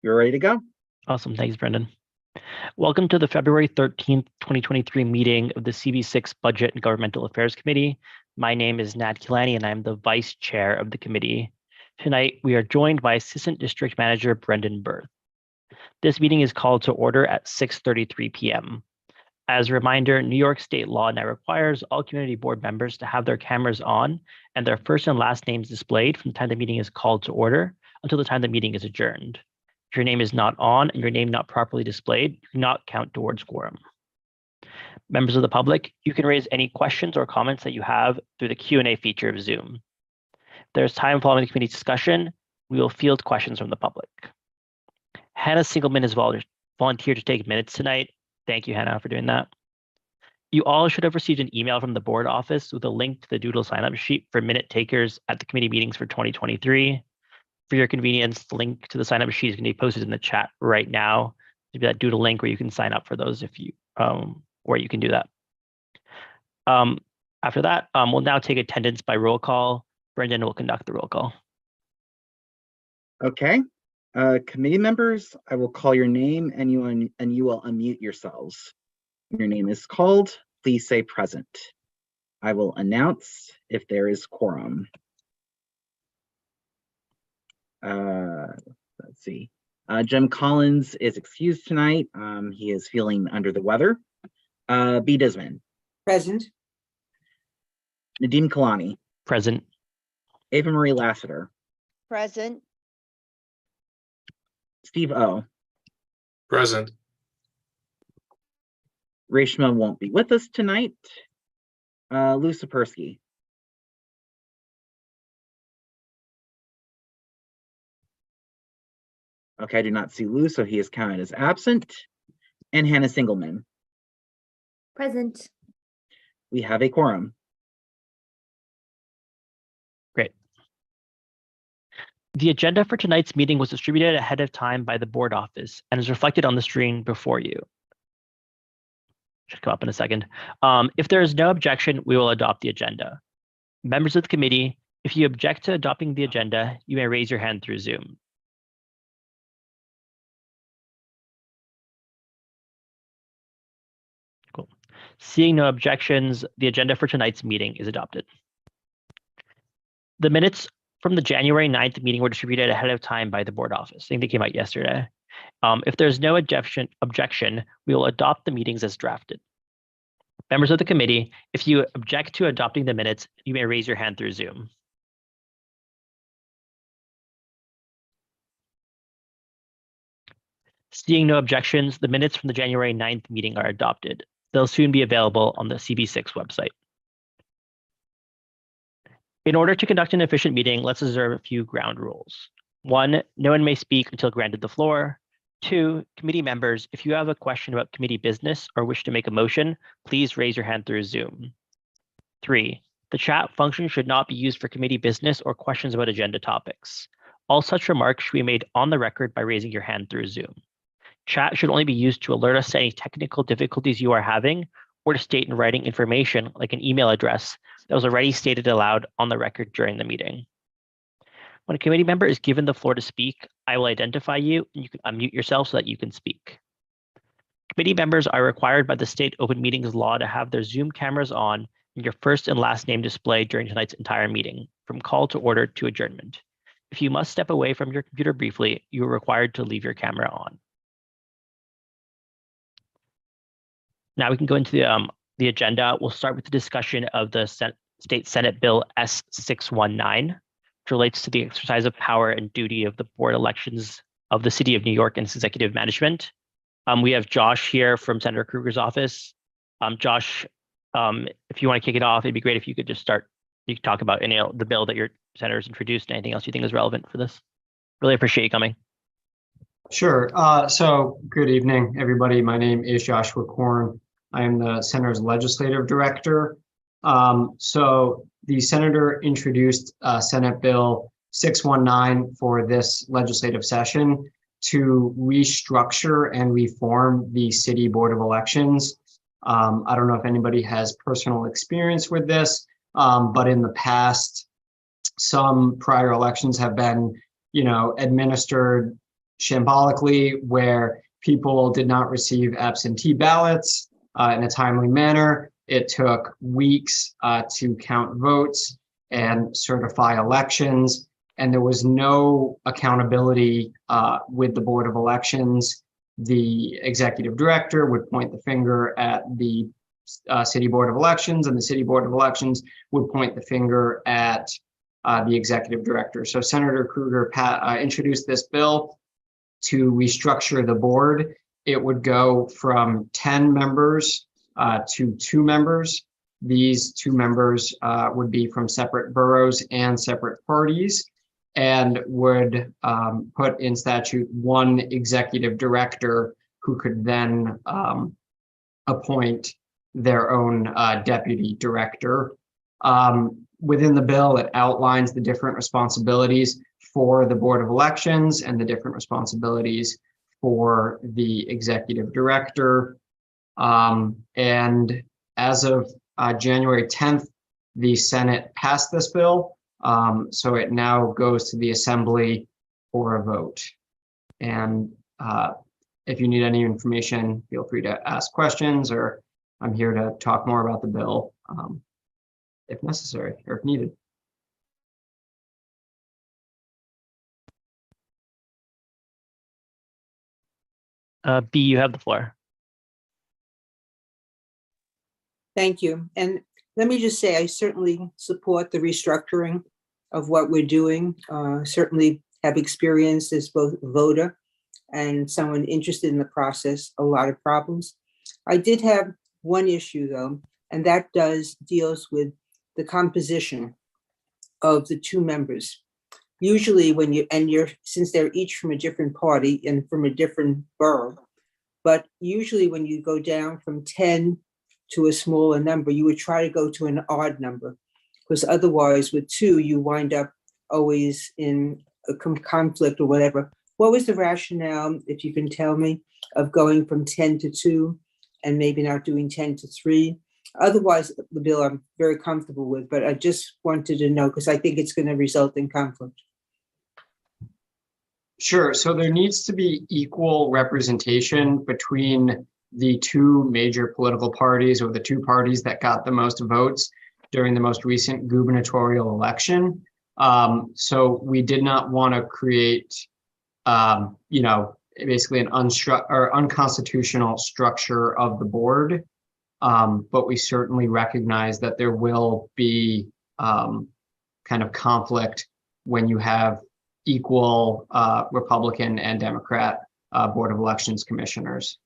You're ready to go? Awesome. Thanks, Brendan. Welcome to the February 13th, 2023 meeting of the CV6 Budget and Governmental Affairs Committee. My name is Nat Kilani, and I'm the Vice Chair of the committee. Tonight, we are joined by Assistant District Manager Brendan Berth. This meeting is called to order at 6:33 p.m. As a reminder, New York state law now requires all community board members to have their cameras on and their first and last names displayed from the time the meeting is called to order until the time the meeting is adjourned. If your name is not on and your name not properly displayed, do not count towards quorum. Members of the public, you can raise any questions or comments that you have through the Q&A feature of Zoom. If there's time following the committee discussion, we will field questions from the public. Hannah Singleman has volunteered to take minutes tonight. Thank you, Hannah, for doing that. You all should have received an email from the board office with a link to the Doodle sign-up sheet for minute takers at the committee meetings for 2023. For your convenience, the link to the sign-up sheet is going to be posted in the chat right now. There'll be that Doodle link where you can sign up for those if you, where you can do that. After that, we'll now take attendance by roll call. Brendan will conduct the roll call. Okay. Committee members, I will call your name and you will unmute yourselves. When your name is called, please say present. I will announce if there is quorum. Let's see. Jim Collins is excused tonight. He is feeling under the weather. B. Disman. Present. Nadim Kalani. Present. Ava Marie Lassiter. Present. Steve O. Present. Reshma won't be with us tonight. Lou Sapersky. Okay, I do not see Lou, so he is counted as absent. And Hannah Singleman. Present. We have a quorum. Great. The agenda for tonight's meeting was distributed ahead of time by the board office and is reflected on the screen before you. Should come up in a second. If there is no objection, we will adopt the agenda. Members of the committee, if you object to adopting the agenda, you may raise your hand through Zoom. Cool. Seeing no objections, the agenda for tonight's meeting is adopted. The minutes from the January 9th meeting were distributed ahead of time by the board office. I think they came out yesterday. If there's no objection, we will adopt the meetings as drafted. Members of the committee, if you object to adopting the minutes, you may raise your hand through Zoom. Seeing no objections, the minutes from the January 9th meeting are adopted. They'll soon be available on the CV6 website. In order to conduct an efficient meeting, let's observe a few ground rules. 1, no one may speak until granted the floor. 2, committee members, if you have a question about committee business or wish to make a motion, please raise your hand through Zoom. 3, the chat function should not be used for committee business or questions about agenda topics. All such remarks should be made on the record by raising your hand through Zoom. Chat should only be used to alert us to any technical difficulties you are having or to state in writing information like an email address that was already stated aloud on the record during the meeting. When a committee member is given the floor to speak, I will identify you and you can unmute yourself so that you can speak. Committee members are required by the state open meetings law to have their Zoom cameras on and your first and last name displayed during tonight's entire meeting, from call to order to adjournment. If you must step away from your computer briefly, you are required to leave your camera on. Now we can go into the agenda. We'll start with the discussion of the State Senate Bill S619, which relates to the exercise of power and duty of the board elections of the City of New York and its executive management. We have Josh here from Senator Kruger's office. Josh, if you want to kick it off, it'd be great if you could just start. You could talk about the bill that your senators introduced and anything else you think is relevant for this. Really appreciate you coming. Sure. So good evening, everybody. My name is Joshua Korn. I am the Senator's Legislative Director. So the Senator introduced Senate Bill 619 for this legislative session to restructure and reform the City Board of Elections. I don't know if anybody has personal experience with this, but in the past, some prior elections have been, administered shambolically, where people did not receive absentee ballots in a timely manner. It took weeks to count votes and certify elections, and there was no accountability with the Board of Elections. The executive director would point the finger at the City Board of Elections, and the City Board of Elections would point the finger at the executive director. So Senator Krueger introduced this bill to restructure the board. It would go from 10 members to 2 members. These 2 members would be from separate boroughs and separate parties, and would put in statute 1 executive director who could then appoint their own deputy director. Within the bill, it outlines the different responsibilities for the Board of Elections and the different responsibilities for the executive director. And as of January 10th, the Senate passed this bill. So it now goes to the Assembly for a vote. And if you need any information, feel free to ask questions, or I'm here to talk more about the bill if necessary or if needed. B, you have the floor. Thank you. And let me just say, I certainly support the restructuring of what we're doing. Certainly have experienced as both a voter and someone interested in the process, a lot of problems. I did have one issue though, and that deals with the composition of the 2 members. Usually when since they're each from a different party and from a different borough, but usually when you go down from 10 to a smaller number, you would try to go to an odd number, because otherwise with 2, you wind up always in a conflict or whatever. What was the rationale, if you can tell me, of going from 10 to 2 and maybe not doing 10 to 3? Otherwise, the bill I'm very comfortable with, but I just wanted to know because I think it's going to result in conflict. Sure. So there needs to be equal representation between the 2 major political parties, or the 2 parties that got the most votes during the most recent gubernatorial election. So we did not want to create, basically an unconstitutional structure of the board. But we certainly recognize that there will be kind of conflict when you have equal Republican and Democrat Board of Elections commissioners.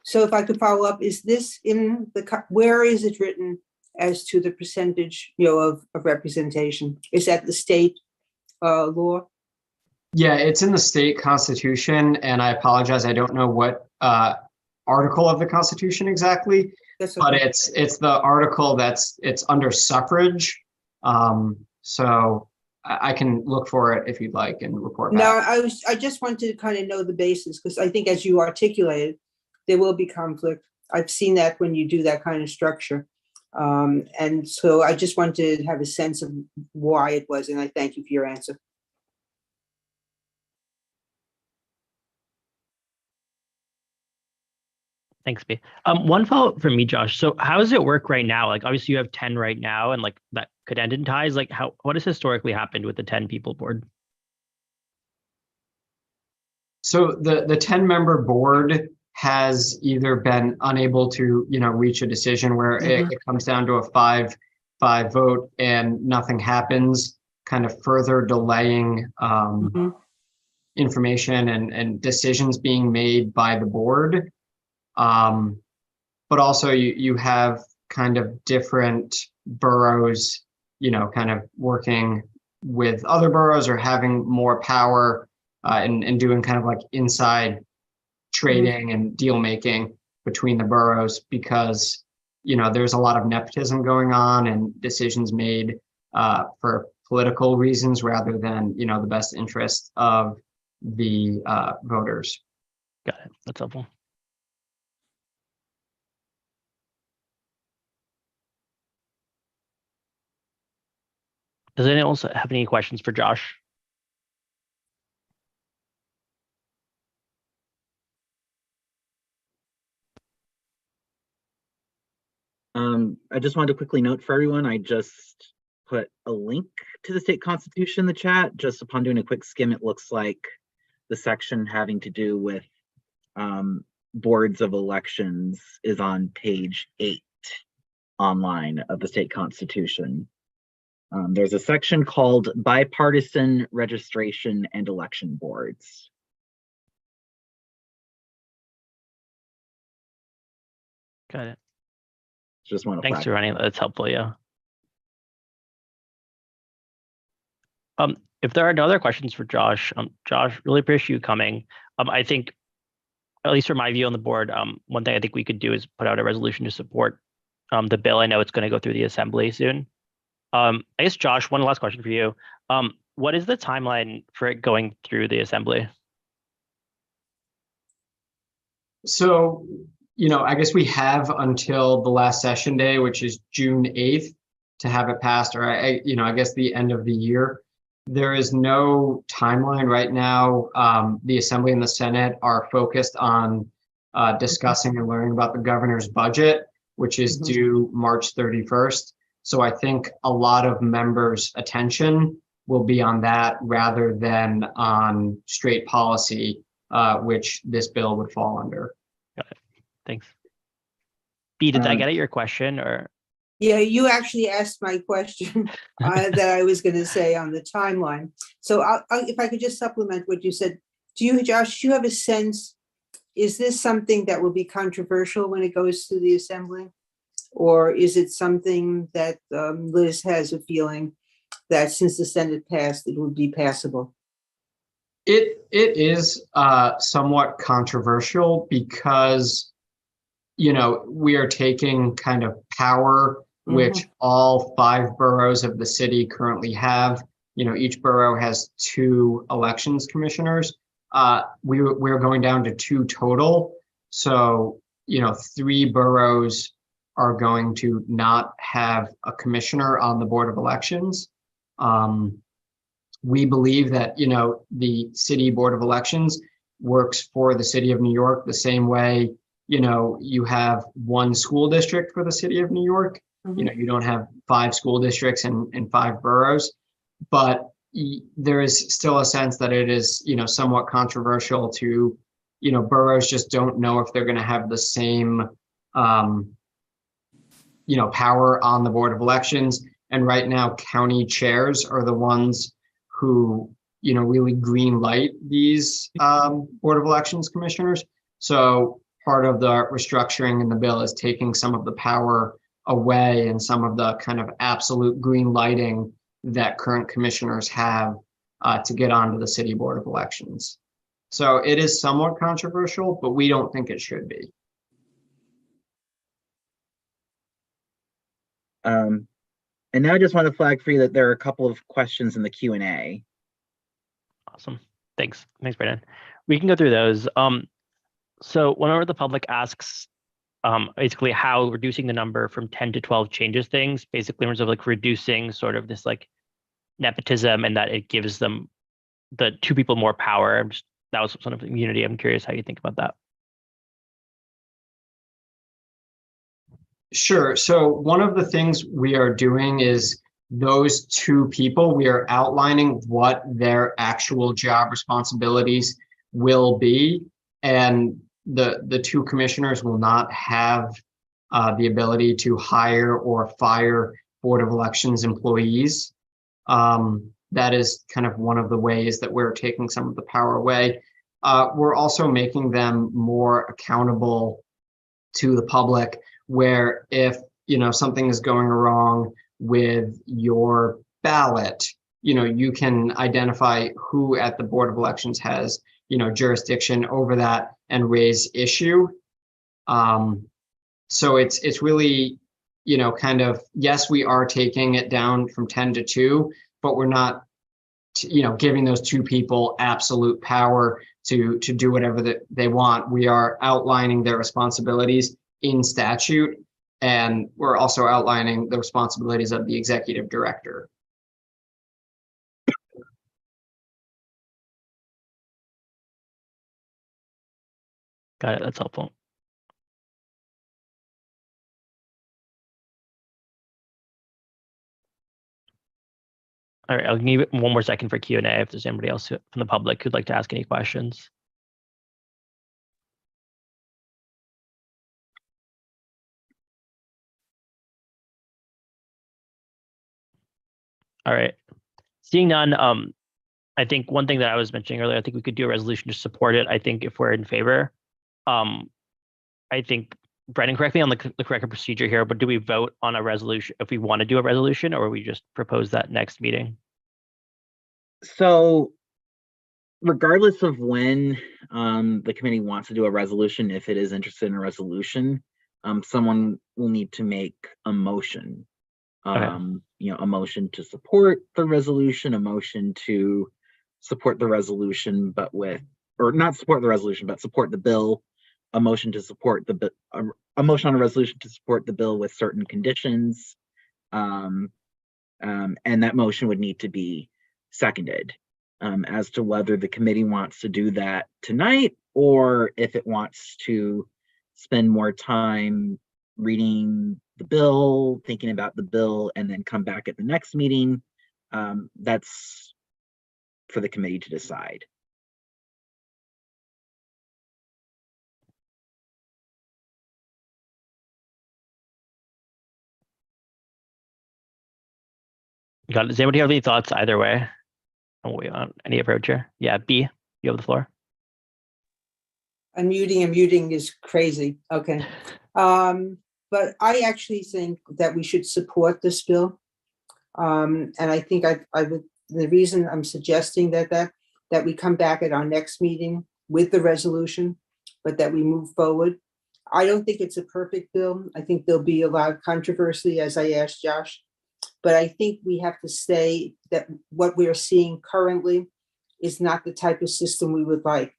So if I could follow up, is this in where is it written as to the percentage, of representation? Is that the state law? Yeah, it's in the state constitution, and I apologize, I don't know what article of the Constitution exactly, That's but okay. it's the article it's under suffrage. So I can look for it if you'd like and report No, back. I just wanted to kind of know the basis, because I think as you articulated, there will be conflict. I've seen that when you do that kind of structure. And so I just wanted to have a sense of why it was, and I thank you for your answer. Thanks, B. One follow-up from me, Josh. So how does it work right now? Like, obviously you have 10 right now, and like that could end in ties. Like, what has historically happened with the 10 people board? So the 10-member board has either been unable to, reach a decision where it comes down to a 5-5 vote and nothing happens, kind of further delaying information and decisions being made by the board. But also you have kind of different boroughs, kind of working with other boroughs or having more power and doing kind of like inside trading and deal making between the boroughs, because, there's a lot of nepotism going on and decisions made for political reasons rather than, the best interest of the voters. Got it. That's helpful. Does anyone else have any questions for Josh? I just wanted to quickly note for everyone, I just put a link to the state constitution in the chat. Just upon doing a quick skim, it looks like the section having to do with boards of elections is on page 8 online of the state constitution. There's a section called bipartisan registration and election boards. Got it. Just want to Thanks flag. for running that. That's helpful. Yeah. If there are no other questions for Josh, Josh, really appreciate you coming. I think, at least from my view on the board, one thing I think we could do is put out a resolution to support the bill. I know it's going to go through the assembly soon. I guess, Josh, one last question for you. What is the timeline for it going through the assembly? So, I guess we have until the last session day, which is June 8th, to have it passed, or I guess the end of the year. There is no timeline right now. The Assembly and the Senate are focused on discussing and learning about the governor's budget, which is due March 31st. So I think a lot of members' attention will be on that rather than on straight policy, which this bill would fall under. Got it. Thanks. B, did I get at your question or? Yeah, you actually asked my question that I was going to say on the timeline. So if I could just supplement what you said, Josh, do you have a sense, is this something that will be controversial when it goes to the assembly? Or is it something that Liz has a feeling that since the Senate passed, it would be passable? It is somewhat controversial because, we are taking kind of power, which all 5 boroughs of the city currently have. Each borough has 2 elections commissioners. We're going down to 2 total. So, 3 boroughs are going to not have a commissioner on the Board of Elections. We believe that, the City Board of Elections works for the City of New York the same way, you have 1 school district for the City of New York. You don't have 5 school districts and 5 boroughs, but there is still a sense that it is, somewhat controversial to, boroughs just don't know if they're going to have the same, power on the Board of Elections. And right now, county chairs are the ones who, really green light these Board of Elections commissioners. So part of the restructuring in the bill is taking some of the power away and some of the kind of absolute green lighting that current commissioners have to get onto the City Board of Elections. So it is somewhat controversial, but we don't think it should be. And now I just want to flag for you that there are a couple of questions in the Q&A. Awesome. Thanks, Brandon. We can go through those. So whenever the public asks basically how reducing the number from 10 to 12 changes things, basically in terms of like reducing sort of this like nepotism and that it gives them the 2 people more power. That was sort of immunity. I'm curious how you think about that. Sure. So one of the things we are doing is those 2 people, we are outlining what their actual job responsibilities will be. And the 2 commissioners will not have the ability to hire or fire Board of Elections employees. That is kind of one of the ways that we're taking some of the power away. We're also making them more accountable to the public, where if something is going wrong with your ballot, you can identify who at the Board of Elections has jurisdiction over that and raise issue. So it's really kind of, yes, we are taking it down from 10 to 2, but we're not giving those 2 people absolute power to do whatever that they want. We are outlining their responsibilities in statute, and we're also outlining the responsibilities of the executive director. Got it. That's helpful. All right, I'll give it one more second for Q&A if there's anybody else from the public who'd like to ask any questions. All right, seeing none, I think one thing that I was mentioning earlier, I think we could do a resolution to support it. I think if we're in favor, I think, Brendan, correct me on the correct procedure here, but do we vote on a resolution if we want to do a resolution, or we just propose that next meeting? So regardless of when the committee wants to do a resolution, if it is interested in a resolution, someone will need to make a motion. You know, a motion to support the resolution, a motion to support the resolution, but with, or not support the resolution, but support the bill, a motion to support the a motion on a resolution to support the bill with certain conditions, and that motion would need to be seconded. As to whether the committee wants to do that tonight, or if it wants to spend more time reading the bill, thinking about the bill, and then come back at the next meeting, that's for the committee to decide. Got it. Does anybody have any thoughts either way? On any approach here? Yeah, B, you have the floor. Unmuting is crazy. Okay. But I actually think that we should support this bill. And I think I would, the reason I'm suggesting that we come back at our next meeting with the resolution, but that we move forward. I don't think it's a perfect bill. I think there'll be a lot of controversy, as I asked Josh. But I think we have to say that what we're seeing currently is not the type of system we would like.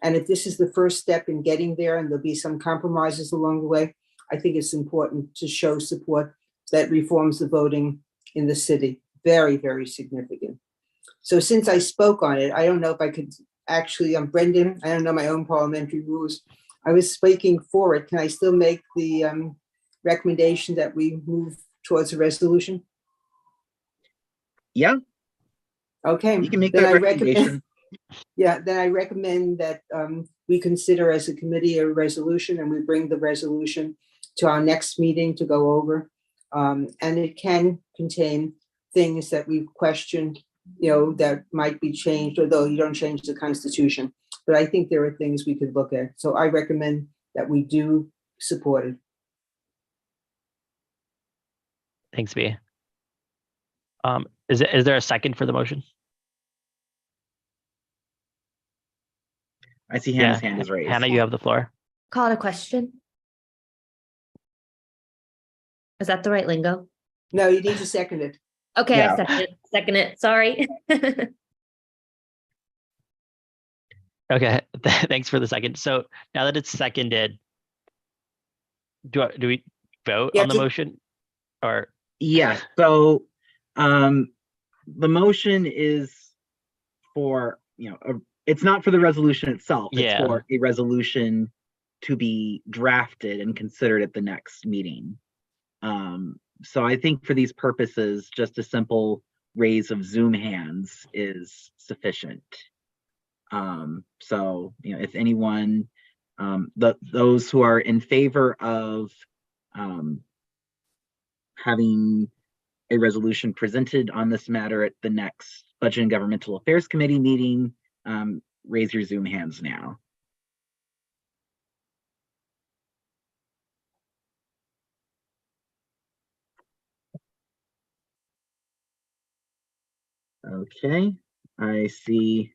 And if this is the first step in getting there, and there'll be some compromises along the way, I think it's important to show support that reforms the voting in the city. Very, very significant. So since I spoke on it, I don't know if I could actually, I'm Brendan, I don't know my own parliamentary rules. I was speaking for it. Can I still make the recommendation that we move towards a resolution? Yeah, okay. you can make Then that I recommendation. Yeah, then I recommend that we consider as a committee a resolution, and we bring the resolution to our next meeting to go over. And it can contain things that we've questioned, you know, that might be changed, although you don't change the Constitution. But I think there are things we could look at. So I recommend that we do support it. Thanks, B. Is there a second for the motion? I see Hannah's hand is raised. Hannah, you have the floor. Call to question. Is that the right lingo? No, you need to second it. Okay, Yeah. I second it. Sorry. Okay, thanks for the second. So now that it's seconded, do we vote Yeah, on the motion, or? Yeah, so the motion is for, you know, it's not for the resolution itself. It's Yeah. for a resolution to be drafted and considered at the next meeting. So I think for these purposes, just a simple raise of Zoom hands is sufficient. So, you know, if anyone, those who are in favor of having a resolution presented on this matter at the next Budget and Governmental Affairs Committee meeting, raise your Zoom hands now. Okay, I see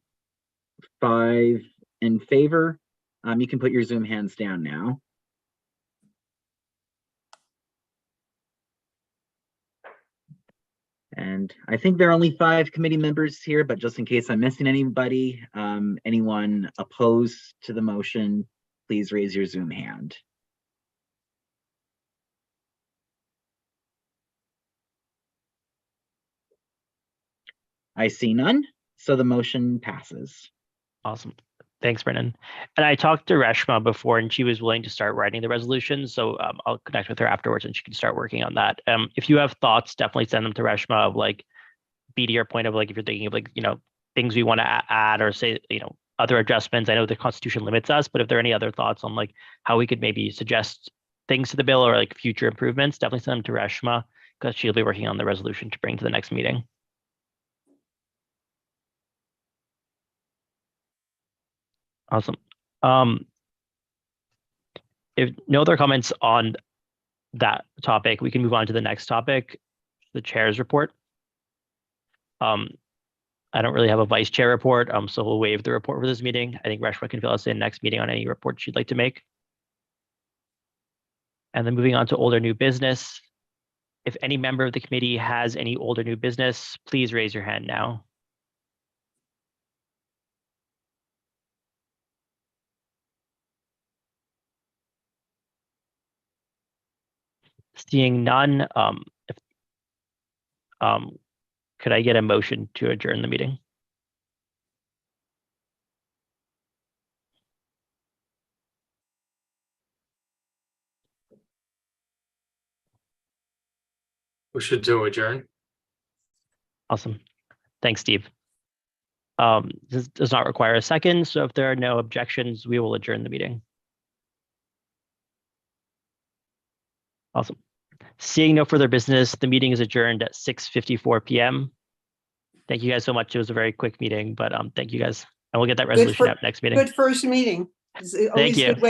5 in favor. You can put your Zoom hands down now. And I think there are only 5 committee members here, but just in case I'm missing anybody, anyone opposed to the motion, please raise your Zoom hand. I see none, so the motion passes. Awesome. Thanks, Brennan. And I talked to Reshma before, and she was willing to start writing the resolution. So I'll connect with her afterwards, and she can start working on that. If you have thoughts, definitely send them to Reshma of like be to your point of like, if you're thinking of like, things we want to add or say, other adjustments. I know the Constitution limits us, but if there are any other thoughts on like how we could maybe suggest things to the bill or like future improvements, definitely send them to Reshma because she'll be working on the resolution to bring to the next meeting. Awesome. If no other comments on that topic, we can move on to the next topic, the chair's report. I don't really have a vice chair report, so we'll waive the report for this meeting. I think Reshma can fill us in next meeting on any report she'd like to make. And then moving on to older new business. If any member of the committee has any older new business, please raise your hand now. Seeing none, could I get a motion to adjourn the meeting? We should do adjourn. Awesome. Thanks, Steve. This does not require a second, so if there are no objections, we will adjourn the meeting. Awesome. Seeing no further business, the meeting is adjourned at 6:54 p.m. Thank you guys so much. It was a very quick meeting, but thank you guys. And we'll get that resolution out next meeting. Good first meeting. It's always you. a good way